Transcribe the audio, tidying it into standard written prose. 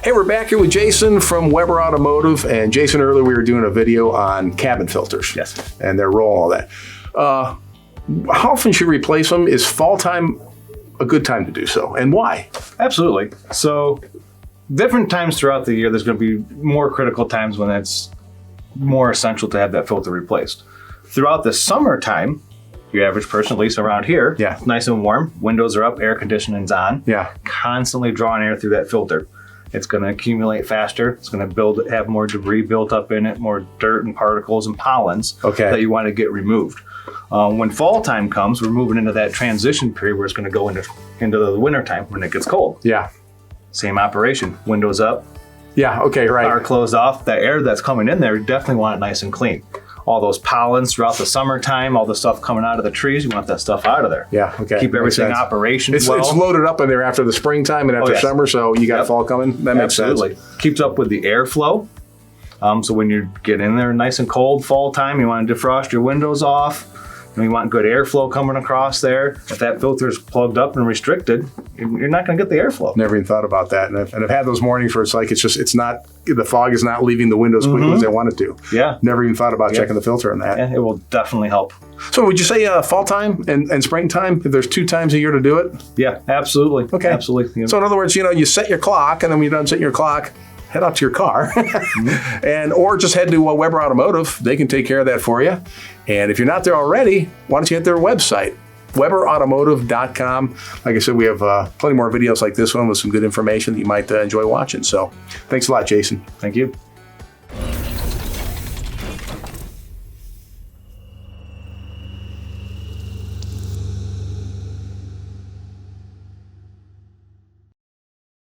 Hey, we're back here with Jason from Weber Automotive. And Jason, earlier we were doing a video on cabin filters. Yes. And their role, all that. How often should you replace them? Is fall time a good time to do so? And why? Absolutely. So different times throughout the year, there's going to be more critical times when it's more essential to have that filter replaced. Throughout the summertime, your average person, at least around here, yeah, nice and warm, windows are up, air conditioning's on, yeah, constantly drawing air through that filter. It's going to accumulate faster. It's going to have more debris built up in it, more dirt and particles and pollens that you want to get removed. When fall time comes, we're moving into that transition period where it's going to go into the winter time when it gets cold. Yeah. Same operation, windows up. Yeah, okay, right. Car closed off. That air that's coming in there, you definitely want it nice and clean. All those pollens throughout the summertime, all the stuff coming out of the trees, you want that stuff out of there. Yeah, okay. Keep everything in operation It's loaded up in there after the springtime and after summer, so you got fall coming. That makes sense. Keeps up with the airflow. So when you get in there nice and cold fall time, you want to defrost your windows off. And you want good airflow coming across there. If that filter is plugged up and restricted, you're not going to get the airflow. Never even thought about that. And I've had those mornings where it's like, the fog is not leaving the windows quickly as I want it to. Yeah. Never even thought about checking the filter on that. Yeah, it will definitely help. So would you say fall time and springtime, if there's 2 times a year to do it? Yeah, absolutely. Okay. Absolutely. So in other words, you set your clock, and then when you're done setting your clock, head out to your car or just head to Weber Automotive. They can take care of that for you. And if you're not there already, why don't you hit their website, weberautomotive.com. Like I said, we have plenty more videos like this one with some good information that you might enjoy watching. So thanks a lot, Jason. Thank you.